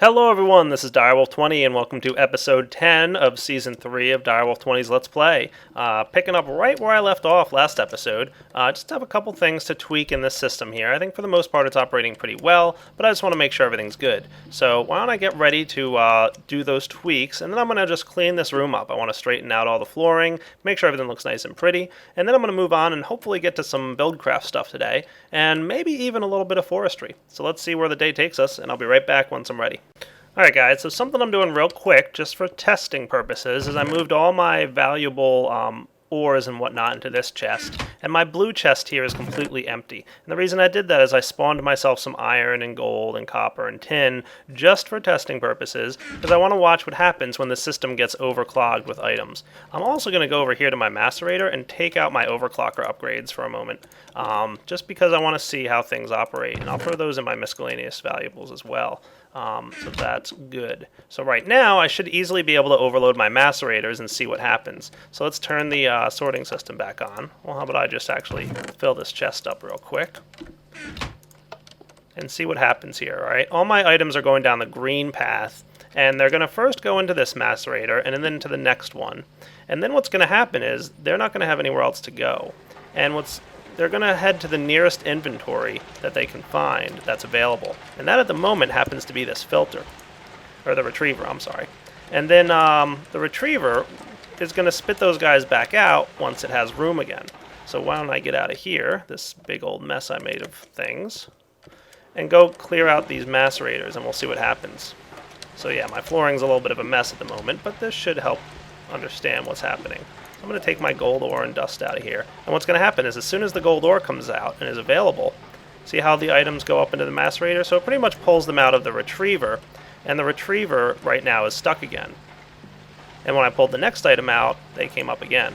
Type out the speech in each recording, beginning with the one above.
Hello everyone, this is Direwolf20 and welcome to episode 10 of season 3 of Direwolf20's Let's Play. Picking up right where I left off last episode, just have a couple things to tweak in this system here. I think for the most part it's operating pretty well, but I just want to make sure everything's good. So why don't I get ready to do those tweaks, and then I'm going to just clean this room up. I want to straighten out all the flooring, make sure everything looks nice and pretty, and then I'm going to move on and hopefully get to some Buildcraft stuff today, and maybe even a little bit of forestry. So let's see where the day takes us, and I'll be right back once I'm ready. Alright guys, so something I'm doing real quick, just for testing purposes, is I moved all my valuable ores and whatnot into this chest, and my blue chest here is completely empty. And the reason I did that is I spawned myself some iron and gold and copper and tin, just for testing purposes, because I want to watch what happens when the system gets overclogged with items. I'm also going to go over here to my macerator and take out my overclocker upgrades for a moment, just because I want to see how things operate, and I'll throw those in my miscellaneous valuables as well. So that's good. So right now, I should easily be able to overload my macerators and see what happens. So let's turn the sorting system back on. Well, how about I just actually fill this chest up real quick and see what happens here, all right? All my items are going down the green path, and they're going to first go into this macerator and then to the next one. And then what's going to happen is they're not going to have anywhere else to go. And they're going to head to the nearest inventory that they can find that's available. And that at the moment happens to be this filter. Or the retriever, I'm sorry. And then the retriever is going to spit those guys back out once it has room again. So why don't I get out of here, this big old mess I made of things, and go clear out these macerators and we'll see what happens. So yeah, my flooring's a little bit of a mess at the moment, but this should help understand what's happening. I'm going to take my gold ore and dust out of here. And what's going to happen is as soon as the gold ore comes out and is available, see how the items go up into the macerator? So it pretty much pulls them out of the retriever, and the retriever right now is stuck again. And when I pulled the next item out, they came up again.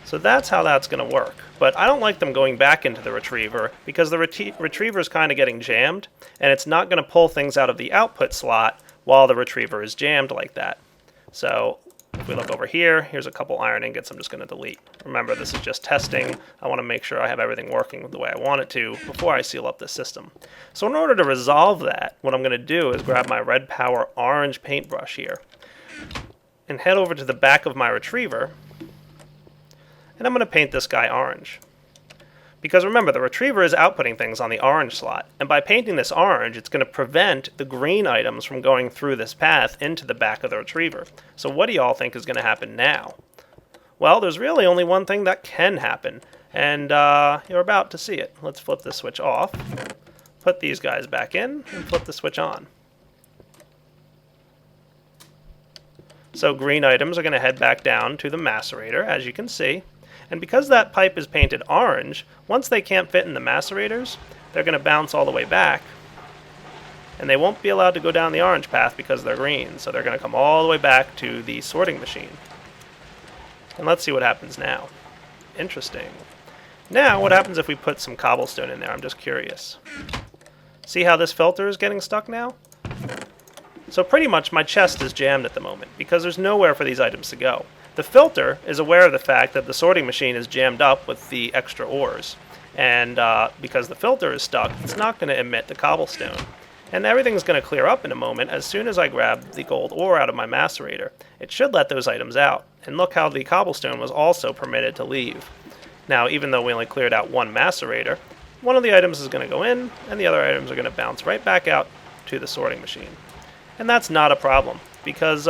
So that's how that's going to work. But I don't like them going back into the retriever because the retriever is kind of getting jammed, and it's not going to pull things out of the output slot while the retriever is jammed like that. So if we look over here, here's a couple iron ingots I'm just going to delete. Remember, this is just testing. I want to make sure I have everything working the way I want it to before I seal up the system. So in order to resolve that, what I'm going to do is grab my Red Power orange paintbrush here and head over to the back of my retriever, and I'm going to paint this guy orange. Because remember, the retriever is outputting things on the orange slot, and by painting this orange, it's going to prevent the green items from going through this path into the back of the retriever. So what do y'all think is going to happen now? Well, there's really only one thing that can happen, and you're about to see it. Let's flip this switch off, put these guys back in, and flip the switch on. So green items are going to head back down to the macerator, as you can see. And because that pipe is painted orange, once they can't fit in the macerators, they're going to bounce all the way back. And they won't be allowed to go down the orange path because they're green. So they're going to come all the way back to the sorting machine. And let's see what happens now. Interesting. Now, what happens if we put some cobblestone in there? I'm just curious. See how this filter is getting stuck now? So pretty much my chest is jammed at the moment because there's nowhere for these items to go. The filter is aware of the fact that the sorting machine is jammed up with the extra ores. And because the filter is stuck, it's not going to emit the cobblestone. And everything's going to clear up in a moment as soon as I grab the gold ore out of my macerator. It should let those items out. And look how the cobblestone was also permitted to leave. Now, even though we only cleared out one macerator, one of the items is going to go in, and the other items are going to bounce right back out to the sorting machine. And that's not a problem, because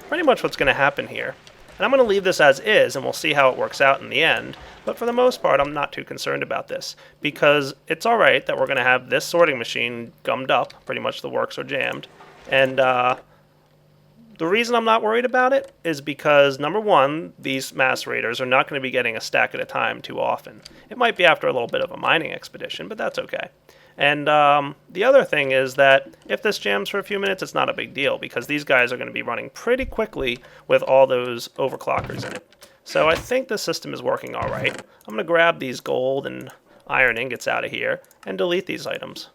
pretty much what's going to happen here, and I'm going to leave this as is, and we'll see how it works out in the end. But for the most part, I'm not too concerned about this, because it's all right that we're going to have this sorting machine gummed up. Pretty much the works are jammed. And the reason I'm not worried about it is because, number one, these macerators are not going to be getting a stack at a time too often. It might be after a little bit of a mining expedition, but that's okay. And the other thing is that if this jams for a few minutes, it's not a big deal because these guys are going to be running pretty quickly with all those overclockers in it. So I think the system is working all right. I'm going to grab these gold and iron ingots out of here and delete these items.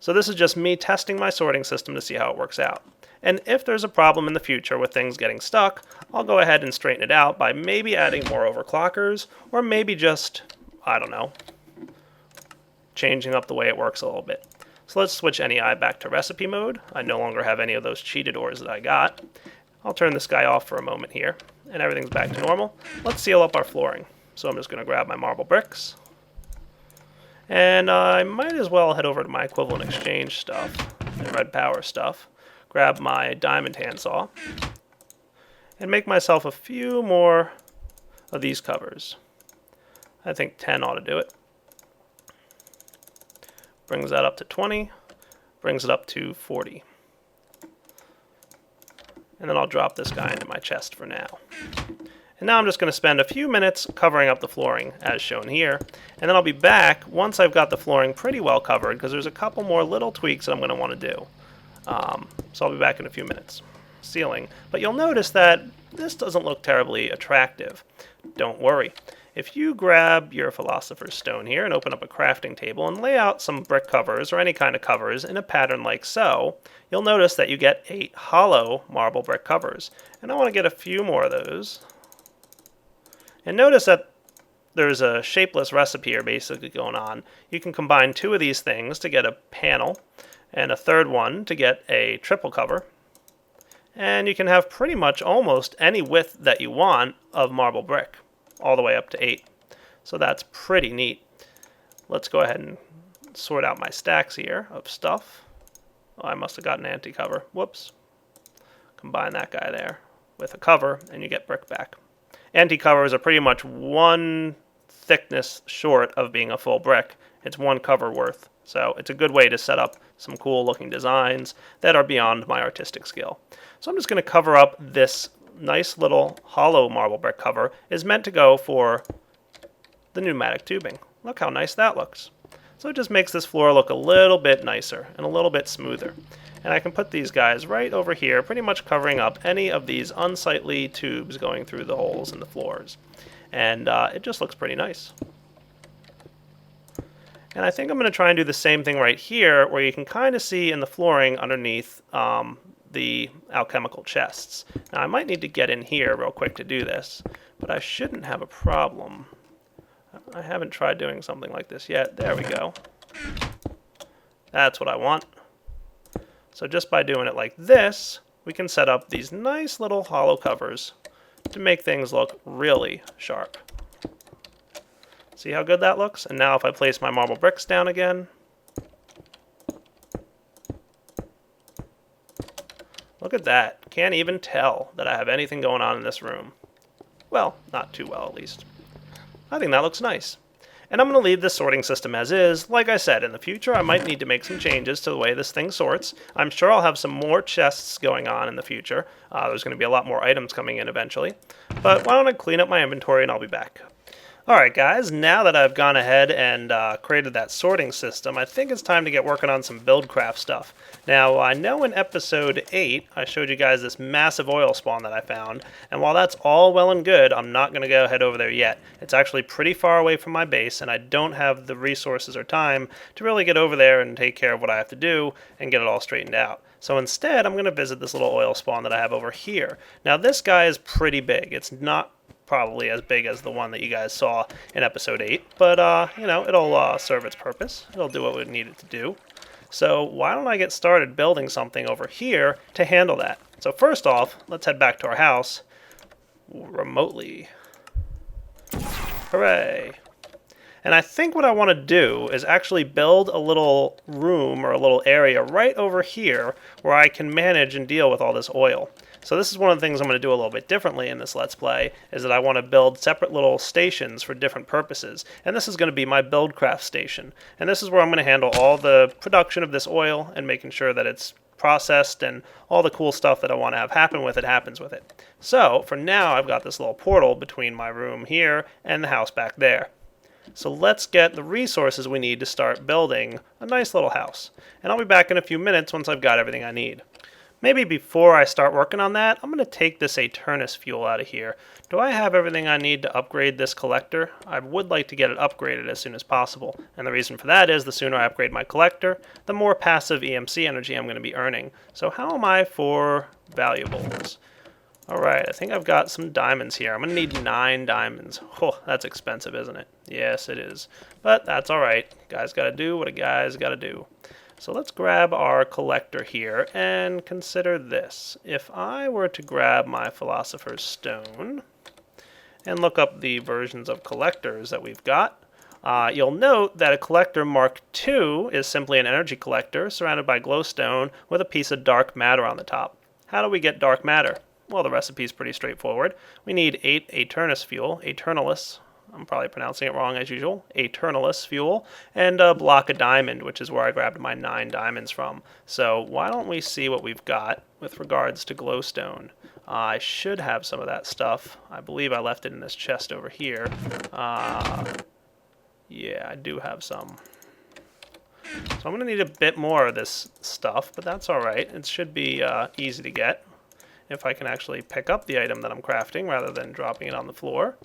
So this is just me testing my sorting system to see how it works out. And if there's a problem in the future with things getting stuck, I'll go ahead and straighten it out by maybe adding more overclockers or maybe just, I don't know, changing up the way it works a little bit. So let's switch NEI back to recipe mode. I no longer have any of those cheated ores that I got. I'll turn this guy off for a moment here, and everything's back to normal. Let's seal up our flooring. So I'm just going to grab my marble bricks. And I might as well head over to my equivalent exchange stuff, and red power stuff, grab my diamond handsaw, and make myself a few more of these covers. I think 10 ought to do it. Brings that up to 20, brings it up to 40. And then I'll drop this guy into my chest for now. And now I'm just going to spend a few minutes covering up the flooring as shown here. And then I'll be back once I've got the flooring pretty well covered, because there's a couple more little tweaks that I'm going to want to do. So I'll be back in a few minutes. Ceiling. But you'll notice that this doesn't look terribly attractive. Don't worry. If you grab your Philosopher's Stone here and open up a crafting table and lay out some brick covers or any kind of covers in a pattern like so, you'll notice that you get 8 hollow marble brick covers. And I want to get a few more of those. And notice that there's a shapeless recipe here basically going on. You can combine 2 of these things to get a panel, and a third one to get a triple cover. And you can have pretty much almost any width that you want of marble brick, all the way up to 8. So that's pretty neat. Let's go ahead and sort out my stacks here of stuff. Oh, I must have got an anti-cover. Whoops. Combine that guy there with a cover, and you get brick back. Anti-covers are pretty much 1 thickness short of being a full brick. It's 1 cover worth. So it's a good way to set up some cool looking designs that are beyond my artistic skill. So I'm just going to cover up this nice little hollow marble brick cover. Is meant to go for the pneumatic tubing. Look how nice that looks. So it just makes this floor look a little bit nicer and a little bit smoother. And I can put these guys right over here, pretty much covering up any of these unsightly tubes going through the holes in the floors. And it just looks pretty nice. And I think I'm going to try and do the same thing right here, where you can kind of see in the flooring underneath the alchemical chests. Now I might need to get in here real quick to do this, but I shouldn't have a problem. I haven't tried doing something like this yet. There we go. That's what I want. So just by doing it like this, we can set up these nice little hollow covers to make things look really sharp. See how good that looks? And now if I place my marble bricks down again, look at that. Can't even tell that I have anything going on in this room. Well, not too well at least. I think that looks nice. And I'm going to leave this sorting system as is. Like I said, in the future I might need to make some changes to the way this thing sorts. I'm sure I'll have some more chests going on in the future. There's going to be a lot more items coming in eventually. But why don't I clean up my inventory and I'll be back. Alright guys, now that I've gone ahead and created that sorting system, I think it's time to get working on some Buildcraft stuff. Now, I know in episode 8, I showed you guys this massive oil spawn that I found, and while that's all well and good, I'm not going to go head over there yet. It's actually pretty far away from my base, and I don't have the resources or time to really get over there and take care of what I have to do and get it all straightened out. So instead, I'm going to visit this little oil spawn that I have over here. Now, this guy is pretty big. It's not probably as big as the one that you guys saw in episode 8, but you know, it'll serve its purpose. It'll do what we need it to do. So why don't I get started building something over here to handle that? So first off, let's head back to our house remotely. Hooray! And I think what I want to do is actually build a little room or a little area right over here where I can manage and deal with all this oil. So this is one of the things I'm going to do a little bit differently in this Let's Play, is that I want to build separate little stations for different purposes. And this is going to be my Buildcraft station. And this is where I'm going to handle all the production of this oil and making sure that it's processed and all the cool stuff that I want to have happen with it happens with it. So for now, I've got this little portal between my room here and the house back there. So let's get the resources we need to start building a nice little house. And I'll be back in a few minutes once I've got everything I need. Maybe before I start working on that, I'm going to take this Aternus fuel out of here. Do I have everything I need to upgrade this collector? I would like to get it upgraded as soon as possible. And the reason for that is the sooner I upgrade my collector, the more passive EMC energy I'm going to be earning. So how am I for valuables? Alright, I think I've got some diamonds here. I'm going to need 9 diamonds. Oh, that's expensive, isn't it? Yes, it is. But that's alright. Guys got to do what a guy's got to do. So let's grab our collector here and consider this. If I were to grab my Philosopher's Stone and look up the versions of collectors that we've got, you'll note that a collector Mark II is simply an energy collector surrounded by glowstone with a piece of dark matter on the top. How do we get dark matter? Well, the recipe is pretty straightforward. We need 8 Aeternus fuel, Aeternalis, I'm probably pronouncing it wrong as usual, Aeternalis fuel, and a block of diamond, which is where I grabbed my 9 diamonds from. So why don't we see what we've got with regards to glowstone. I should have some of that stuff. I believe I left it in this chest over here. Yeah, I do have some. So I'm going to need a bit more of this stuff, but that's alright. It should be easy to get if I can actually pick up the item that I'm crafting rather than dropping it on the floor.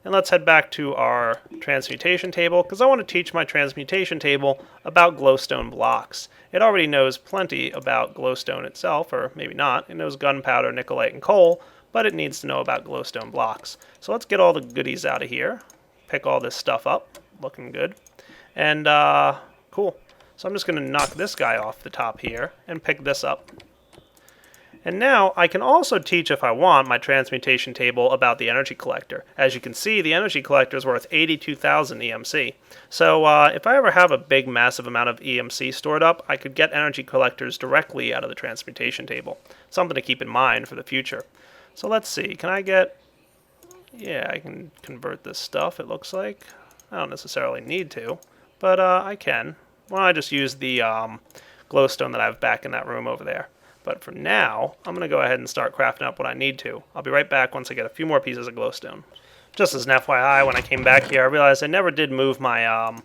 And let's head back to our transmutation table, because I want to teach my transmutation table about glowstone blocks. It already knows plenty about glowstone itself, or maybe not. It knows gunpowder, nickelite, and coal, but it needs to know about glowstone blocks. So let's get all the goodies out of here, pick all this stuff up, looking good, and cool. So I'm just going to knock this guy off the top here and pick this up. And now I can also teach, if I want, my transmutation table about the energy collector. As you can see, the energy collector is worth 82,000 EMC. So if I ever have a big, massive amount of EMC stored up, I could get energy collectors directly out of the transmutation table. Something to keep in mind for the future. So let's see, can I get... Yeah, I can convert this stuff, it looks like. I don't necessarily need to, but I can. Well, I just use the glowstone that I have back in that room over there. But for now, I'm going to go ahead and start crafting up what I need to. I'll be right back once I get a few more pieces of glowstone. Just as an FYI, when I came back here, I realized I never did move my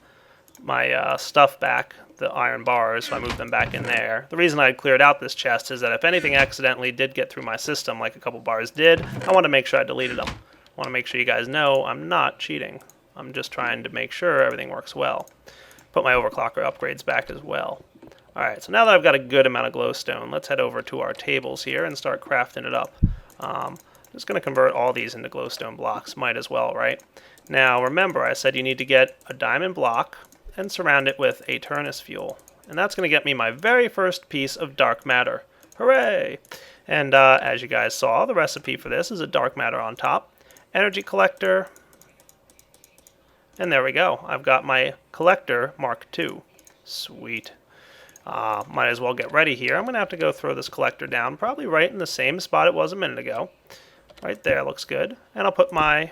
stuff back, the iron bars, so I moved them back in there. The reason I had cleared out this chest is that if anything accidentally did get through my system, like a couple bars did, I want to make sure I deleted them. I want to make sure you guys know I'm not cheating. I'm just trying to make sure everything works well. Put my overclocker upgrades back as well. Alright, so now that I've got a good amount of glowstone, let's head over to our tables here and start crafting it up. I'm just going to convert all these into glowstone blocks. Might as well, right? Now, remember, I said you need to get a diamond block and surround it with Aeternus fuel. And that's going to get me my very first piece of dark matter. Hooray! And as you guys saw, the recipe for this is a dark matter on top, energy collector, and there we go. I've got my collector Mark II. Sweet. Might as well get ready here. I'm going to have to go throw this collector down, probably right in the same spot it was a minute ago. Right there, looks good. And I'll put my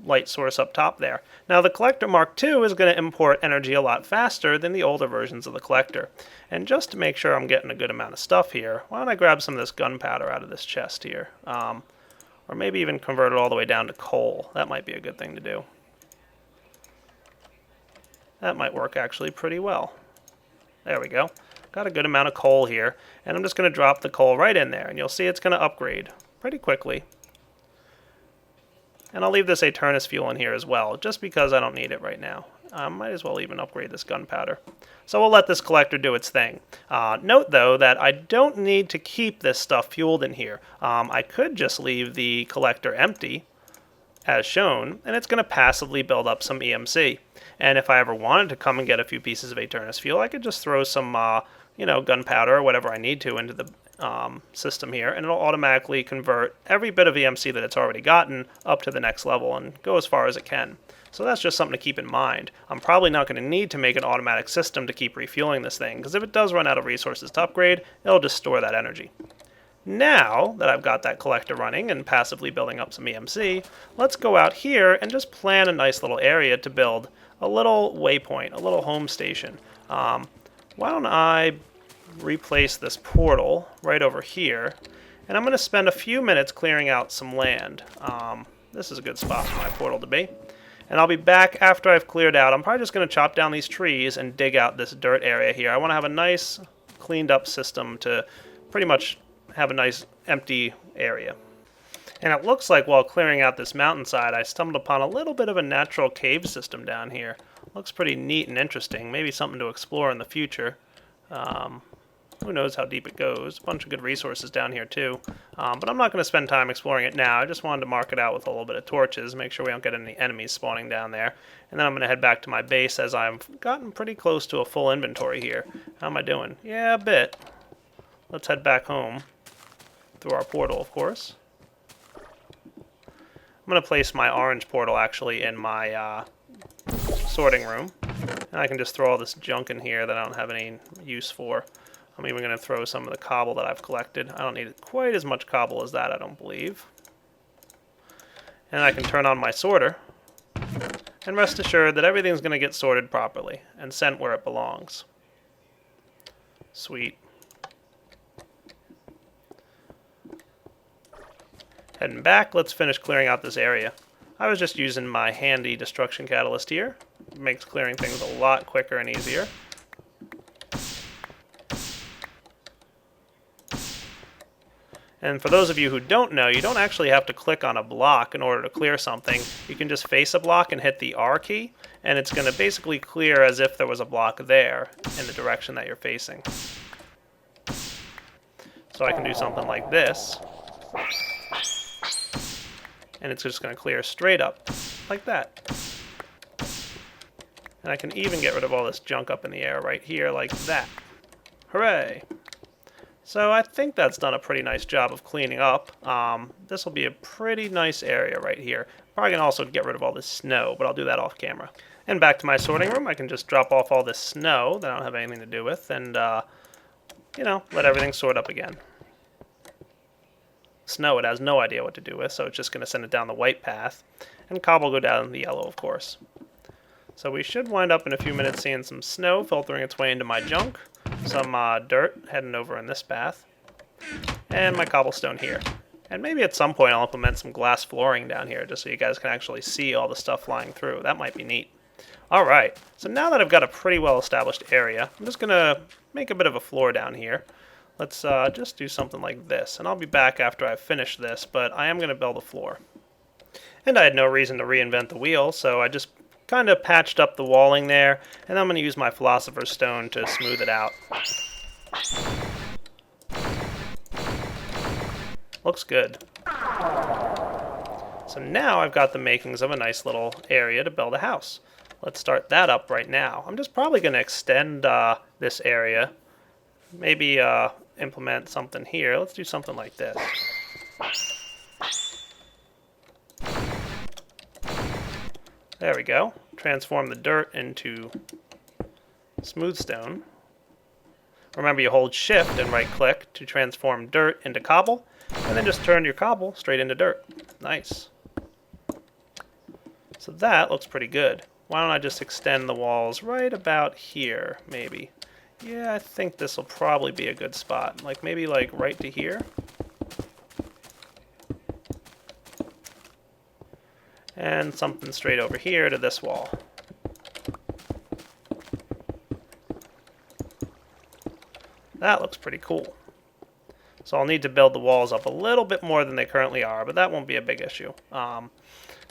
light source up top there. Now the collector Mark II is going to import energy a lot faster than the older versions of the collector. And just to make sure I'm getting a good amount of stuff here, why don't I grab some of this gunpowder out of this chest here? Or maybe even convert it all the way down to coal. That might be a good thing to do. That might work actually pretty well. There we go. Got a good amount of coal here, and I'm just going to drop the coal right in there, and you'll see it's going to upgrade pretty quickly. And I'll leave this Aeternus fuel in here as well, just because I don't need it right now. I might as well even upgrade this gunpowder. So we'll let this collector do its thing. Note, though, that I don't need to keep this stuff fueled in here. I could just leave the collector empty, as shown, and it's going to passively build up some EMC. And if I ever wanted to come and get a few pieces of Aeternus fuel, I could just throw some, gunpowder or whatever I need to into the system here, and it'll automatically convert every bit of EMC that it's already gotten up to the next level and go as far as it can. So that's just something to keep in mind. I'm probably not going to need to make an automatic system to keep refueling this thing, because if it does run out of resources to upgrade, it'll just store that energy. Now that I've got that collector running and passively building up some EMC, let's go out here and just plan a nice little area to build a little waypoint, a little home station. Why don't I replace this portal right over here, and I'm going to spend a few minutes clearing out some land. This is a good spot for my portal to be. And I'll be back after I've cleared out. I'm probably just going to chop down these trees and dig out this dirt area here. I want to have a nice cleaned up system to pretty much have a nice empty area. And it looks like while clearing out this mountainside, I stumbled upon a little bit of a natural cave system down here. Looks pretty neat and interesting. Maybe something to explore in the future. Who knows how deep it goes. A bunch of good resources down here too. But I'm not going to spend time exploring it now. I just wanted to mark it out with a little bit of torches, make sure we don't get any enemies spawning down there. And then I'm going to head back to my base as I've gotten pretty close to a full inventory here. How am I doing? Yeah, a bit. Let's head back home through our portal, of course. I'm going to place my orange portal actually in my sorting room. And I can just throw all this junk in here that I don't have any use for. I'm even going to throw some of the cobble that I've collected. I don't need quite as much cobble as that, I don't believe. And I can turn on my sorter. And rest assured that everything's going to get sorted properly and sent where it belongs. Sweet. Heading back, let's finish clearing out this area. I was just using my handy destruction catalyst here. It makes clearing things a lot quicker and easier. And for those of you who don't know, you don't actually have to click on a block in order to clear something. You can just face a block and hit the R key, and it's going to basically clear as if there was a block there in the direction that you're facing. So I can do something like this, and it's just going to clear straight up, like that. And I can even get rid of all this junk up in the air right here, like that. Hooray! So I think that's done a pretty nice job of cleaning up. This will be a pretty nice area right here. Probably going to also get rid of all this snow, but I'll do that off camera. And back to my sorting room, I can just drop off all this snow that I don't have anything to do with, and, you know, let everything sort up again. Snow it has no idea what to do with, so it's just going to send it down the white path, and cobble go down the yellow, of course. So we should wind up in a few minutes seeing some snow filtering its way into my junk, some dirt heading over in this path, and my cobblestone here. And maybe at some point I'll implement some glass flooring down here just so you guys can actually see all the stuff flying through. That might be neat. Alright, so now that I've got a pretty well established area, I'm just going to make a bit of a floor down here. Let's just do something like this, and I'll be back after I've finished this, but I am going to build a floor. And I had no reason to reinvent the wheel, so I just kind of patched up the walling there, and I'm going to use my Philosopher's Stone to smooth it out. Looks good. So now I've got the makings of a nice little area to build a house. Let's start that up right now. I'm just probably going to extend this area. Maybe implement something here. Let's do something like this. There we go. Transform the dirt into smooth stone. Remember, you hold shift and right click to transform dirt into cobble, and then just turn your cobble straight into dirt. Nice. So that looks pretty good. Why don't I just extend the walls right about here, maybe? Yeah, I think this will probably be a good spot. Like maybe like right to here. And something straight over here to this wall. That looks pretty cool. So I'll need to build the walls up a little bit more than they currently are, but that won't be a big issue.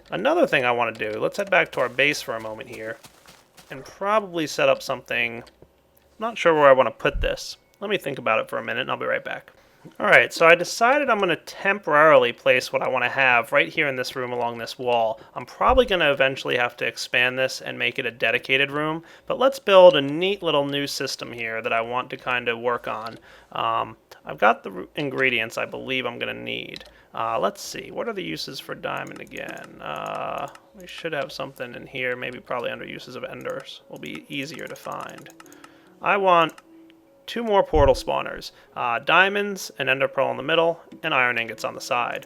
Another thing I want to do, let's head back to our base for a moment here, and probably set up something. I'm not sure where I want to put this. Let me think about it for a minute, and I'll be right back. Alright, so I decided I'm going to temporarily place what I want to have right here in this room along this wall. I'm probably going to eventually have to expand this and make it a dedicated room, but let's build a neat little new system here that I want to kind of work on. I've got the ingredients I believe I'm going to need. Let's see, what are the uses for diamond again? We should have something in here, maybe probably under uses of enders. Will be easier to find. I want 2 more portal spawners, diamonds, an ender pearl in the middle, and iron ingots on the side.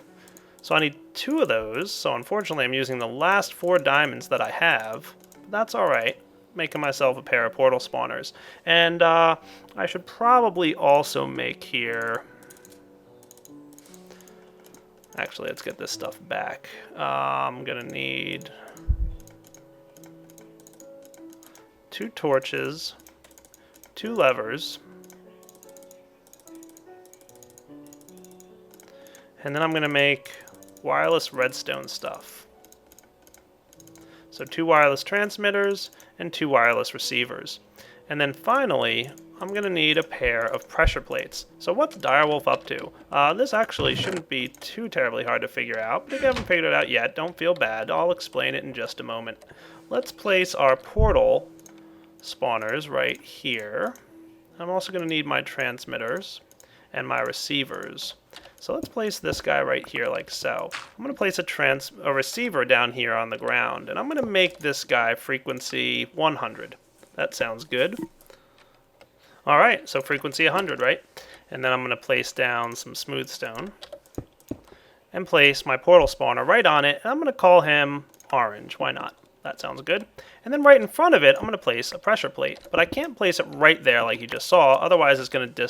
So I need 2 of those, so unfortunately I'm using the last 4 diamonds that I have. That's alright, making myself a pair of portal spawners. And I should probably also make here... Actually, let's get this stuff back. I'm gonna need 2 torches, 2 levers, and then I'm going to make wireless redstone stuff. So 2 wireless transmitters and 2 wireless receivers. And then finally, I'm going to need a pair of pressure plates. So what's Direwolf up to? This actually shouldn't be too terribly hard to figure out, but if you haven't figured it out yet, don't feel bad. I'll explain it in just a moment. Let's place our portal spawners right here. I'm also going to need my transmitters and my receivers. So let's place this guy right here like so. I'm going to place a receiver down here on the ground, and I'm going to make this guy frequency 100. That sounds good. Alright, so frequency 100, right? And then I'm going to place down some smooth stone and place my portal spawner right on it, and I'm going to call him orange. Why not? That sounds good. And then right in front of it, I'm going to place a pressure plate, but I can't place it right there like you just saw, otherwise it's going to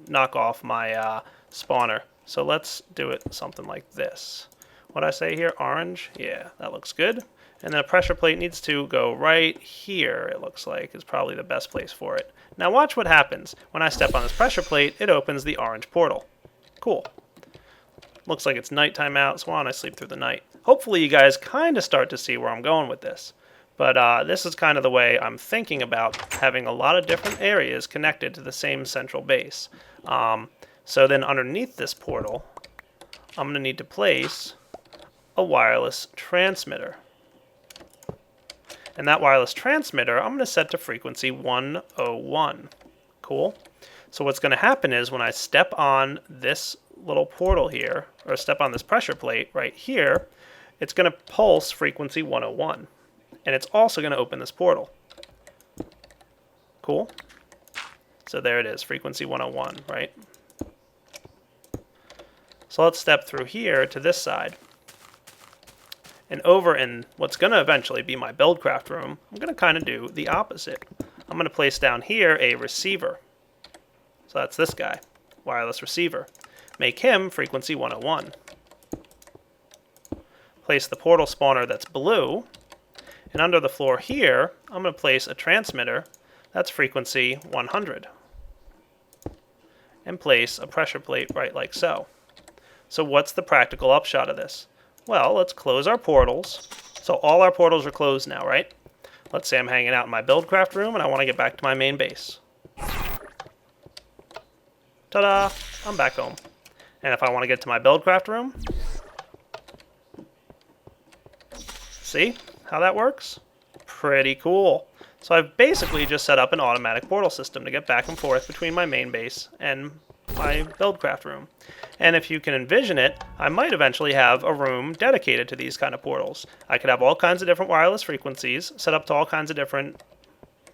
knock off my spawner. So let's do it something like this. What I say here, orange? Yeah, that looks good. And then a pressure plate needs to go right here, it looks like, is probably the best place for it. Now watch what happens. When I step on this pressure plate, it opens the orange portal. Cool. Looks like it's nighttime out, so why don't I sleep through the night? Hopefully you guys kind of start to see where I'm going with this. But this is kind of the way I'm thinking about having a lot of different areas connected to the same central base. So then underneath this portal, I'm going to need to place a wireless transmitter. And that wireless transmitter, I'm going to set to frequency 101. Cool. So what's going to happen is when I step on this little portal here, or step on this pressure plate right here, it's going to pulse frequency 101. And it's also going to open this portal. Cool. So there it is, frequency 101, right? So let's step through here to this side. And over in what's going to eventually be my Buildcraft room, I'm going to kind of do the opposite. I'm going to place down here a receiver. So that's this guy, wireless receiver. Make him frequency 101. Place the portal spawner that's blue. And under the floor here, I'm going to place a transmitter that's frequency 100. And place a pressure plate right like so. So what's the practical upshot of this? Well, let's close our portals. So all our portals are closed now, right? Let's say I'm hanging out in my Buildcraft room and I want to get back to my main base. Ta-da! I'm back home. And if I want to get to my Buildcraft room, see how that works? Pretty cool. So I've basically just set up an automatic portal system to get back and forth between my main base and my Buildcraft room. And if you can envision it, I might eventually have a room dedicated to these kind of portals. I could have all kinds of different wireless frequencies set up to all kinds of different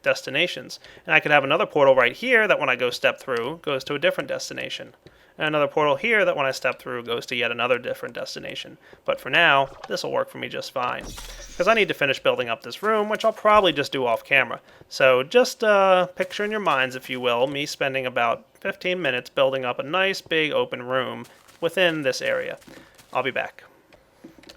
destinations. And I could have another portal right here that when I go step through goes to a different destination. And another portal here that when I step through goes to yet another different destination. But for now, this will work for me just fine. Because I need to finish building up this room, which I'll probably just do off camera. So just picture in your minds, if you will, me spending about 15 minutes building up a nice big open room within this area. I'll be back.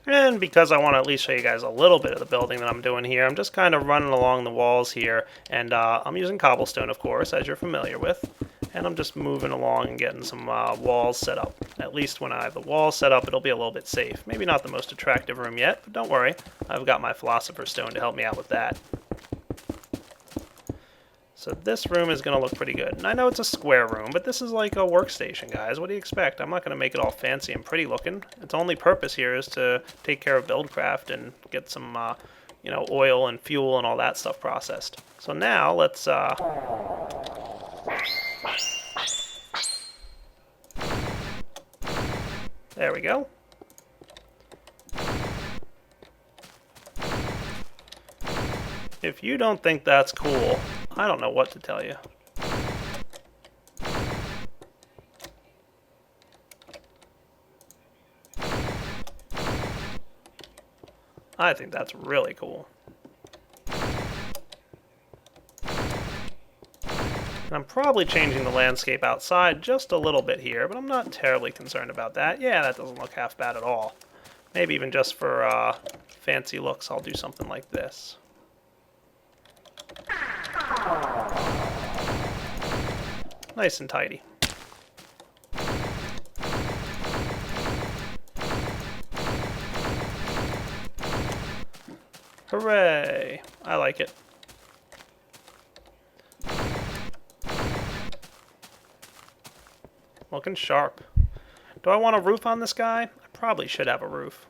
And because I want to at least show you guys a little bit of the building that I'm doing here, I'm just kind of running along the walls here. And I'm using cobblestone, of course, as you're familiar with. And I'm just moving along and getting some walls set up. At least when I have the walls set up, it'll be a little bit safe. Maybe not the most attractive room yet, but don't worry. I've got my Philosopher's Stone to help me out with that. So this room is going to look pretty good. And I know it's a square room, but this is like a workstation, guys. What do you expect? I'm not going to make it all fancy and pretty looking. Its only purpose here is to take care of Buildcraft and get some, oil and fuel and all that stuff processed. So now let's... There we go. If you don't think that's cool, I don't know what to tell you. I think that's really cool. And I'm probably changing the landscape outside just a little bit here, but I'm not terribly concerned about that. Yeah, that doesn't look half bad at all. Maybe even just for fancy looks, I'll do something like this. Nice and tidy. Hooray! I like it. looking sharp. Do I want a roof on this guy? I probably should have a roof.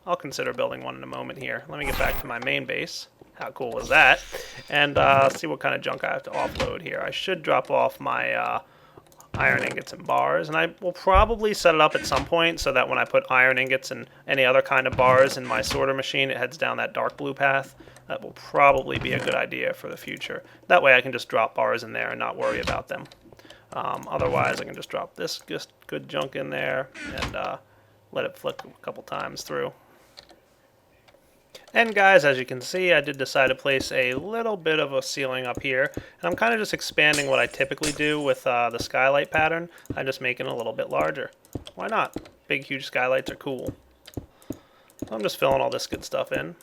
I'll consider building one in a moment here. Let me get back to my main base. How cool was that? And see what kind of junk I have to offload here. I should drop off my iron ingots and bars, and I will probably set it up at some point so that when I put iron ingots and any other kind of bars in my sorter machine, it heads down that dark blue path. That will probably be a good idea for the future. That way I can just drop bars in there and not worry about them. Otherwise, I can just drop this good junk in there and let it flick a couple times through. And guys, as you can see, I did decide to place a little bit of a ceiling up here. And I'm kind of just expanding what I typically do with the skylight pattern. I'm just making it a little bit larger. Why not? Big, huge skylights are cool. So I'm just filling all this good stuff in.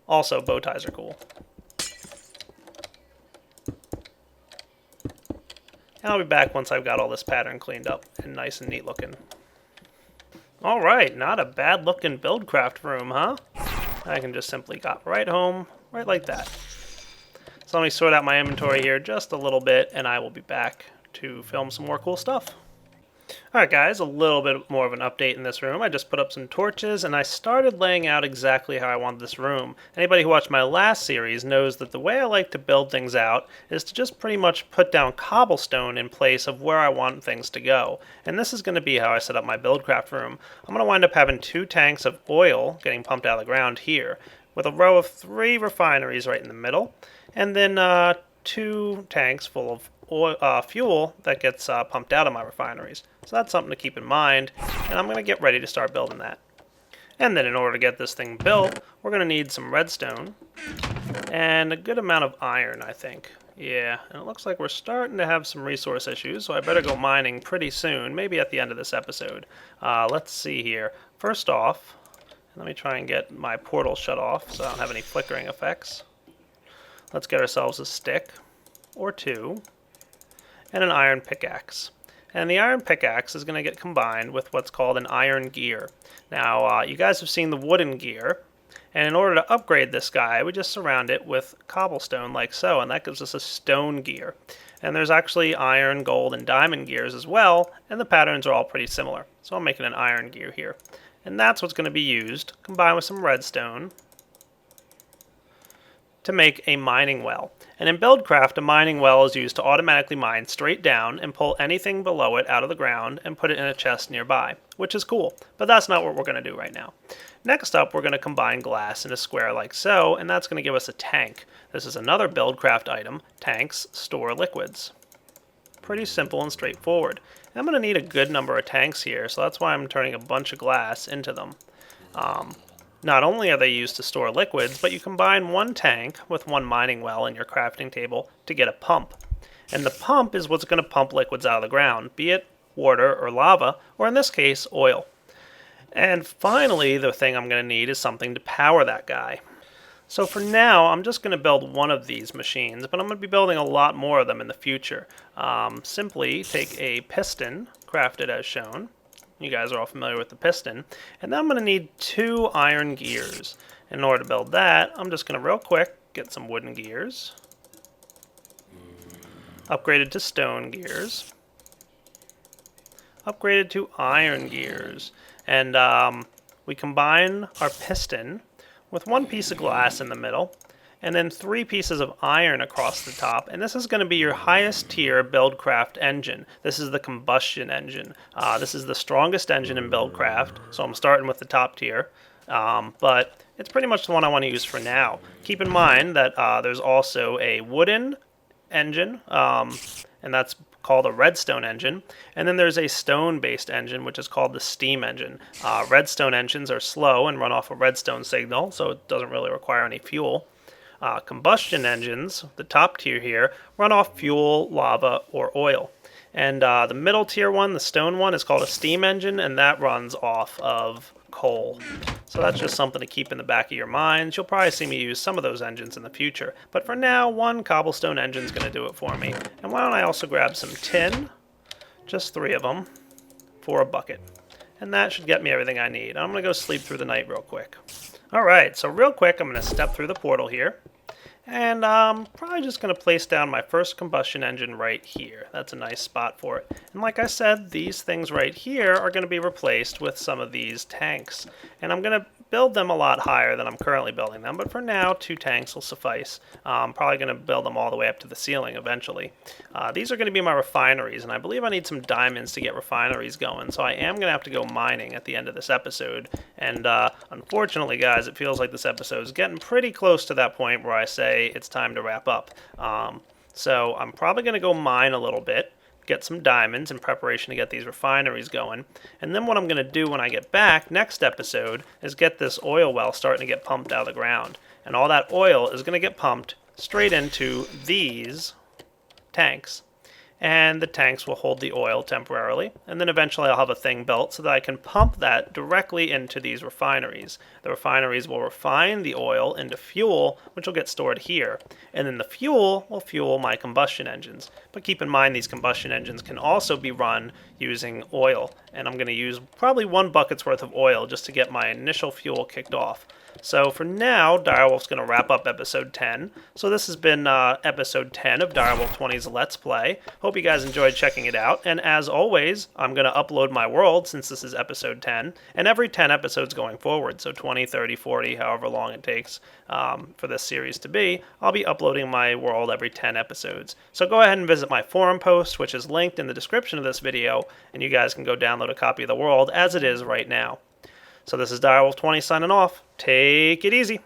Also, bow ties are cool. And I'll be back once I've got all this pattern cleaned up and nice and neat looking. Alright, not a bad looking Buildcraft room, huh? I can just simply got right home, right like that. So let me sort out my inventory here just a little bit, and I will be back to film some more cool stuff. Alright guys, a little bit more of an update in this room. I just put up some torches, and I started laying out exactly how I want this room. Anybody who watched my last series knows that the way I like to build things out is to just pretty much put down cobblestone in place of where I want things to go. And this is going to be how I set up my Buildcraft room. I'm going to wind up having 2 tanks of oil getting pumped out of the ground here, with a row of 3 refineries right in the middle, and then 2 tanks full of fuel that gets pumped out of my refineries. So that's something to keep in mind, and I'm going to get ready to start building that. And then in order to get this thing built, we're going to need some redstone and a good amount of iron, I think. Yeah, and it looks like we're starting to have some resource issues, so I better go mining pretty soon, maybe at the end of this episode. Let's see here. First off, let me try and get my portal shut off so I don't have any flickering effects. Let's get ourselves a stick or 2 and an iron pickaxe. And the iron pickaxe is going to get combined with what's called an iron gear. Now, you guys have seen the wooden gear, and in order to upgrade this guy, we just surround it with cobblestone like so, and that gives us a stone gear. And there's actually iron, gold, and diamond gears as well, and the patterns are all pretty similar. So I'm making an iron gear here. And that's what's going to be used, combined with some redstone, to make a mining well. And in Buildcraft, a mining well is used to automatically mine straight down and pull anything below it out of the ground and put it in a chest nearby, which is cool, but that's not what we're going to do right now. Next up, we're going to combine glass in a square like so, and that's going to give us a tank. This is another Buildcraft item. Tanks store liquids. Pretty simple and straightforward. And I'm going to need a good number of tanks here, so that's why I'm turning a bunch of glass into them. Not only are they used to store liquids, but you combine 1 tank with 1 mining well in your crafting table to get a pump. And the pump is what's going to pump liquids out of the ground, be it water or lava, or in this case, oil. And finally, the thing I'm going to need is something to power that guy. So for now, I'm just going to build one of these machines, but I'm going to be building a lot more of them in the future. Simply take a piston, crafted as shown. You guys are all familiar with the piston. And then I'm going to need 2 iron gears. In order to build that, I'm just going to real quick get some wooden gears. Upgraded to stone gears. Upgraded to iron gears. And we combine our piston with 1 piece of glass in the middle, and then 3 pieces of iron across the top. And this is going to be your highest tier Buildcraft engine. This is the combustion engine. This is the strongest engine in Buildcraft, so I'm starting with the top tier. But it's pretty much the one I want to use for now. Keep in mind that there's also a wooden engine, and that's called a redstone engine. And then there's a stone-based engine, which is called the steam engine. Redstone engines are slow and run off a redstone signal, so it doesn't really require any fuel. Combustion engines, the top tier here, run off fuel, lava, or oil. And the middle tier one, the stone one, is called a steam engine, and that runs off of coal. So that's just something to keep in the back of your minds. You'll probably see me use some of those engines in the future. But for now, 1 cobblestone engine is going to do it for me. And why don't I also grab some tin, just 3 of them, for a bucket. And that should get me everything I need. I'm going to go sleep through the night real quick. Alright, so real quick, I'm going to step through the portal here. And I'm probably just going to place down my first combustion engine right here. That's a nice spot for it. And like I said, these things right here are going to be replaced with some of these tanks. And I'm going to build them a lot higher than I'm currently building them, but for now 2 tanks will suffice. I'm probably going to build them all the way up to the ceiling eventually. These are going to be my refineries, and I believe I need some diamonds to get refineries going, so I am going to have to go mining at the end of this episode. And unfortunately, guys, it feels like this episode is getting pretty close to that point where I say it's time to wrap up. So I'm probably going to go mine a little bit, get some diamonds in preparation to get these refineries going. And then what I'm going to do when I get back next episode is get this oil well starting to get pumped out of the ground. And all that oil is going to get pumped straight into these tanks. And the tanks will hold the oil temporarily, and then eventually I'll have a thing built so that I can pump that directly into these refineries. The refineries will refine the oil into fuel, which will get stored here, and then the fuel will fuel my combustion engines. But keep in mind, these combustion engines can also be run using oil, and I'm going to use probably 1 bucket's worth of oil just to get my initial fuel kicked off. So for now, Direwolf's going to wrap up episode 10. So this has been episode 10 of Direwolf20's Let's Play. Hope you guys enjoyed checking it out. And as always, I'm going to upload my world since this is episode 10. And every 10 episodes going forward, so 20, 30, 40, however long it takes for this series to be, I'll be uploading my world every 10 episodes. So go ahead and visit my forum post, which is linked in the description of this video. And you guys can go download a copy of the world as it is right now. So this is Direwolf20 signing off. Take it easy.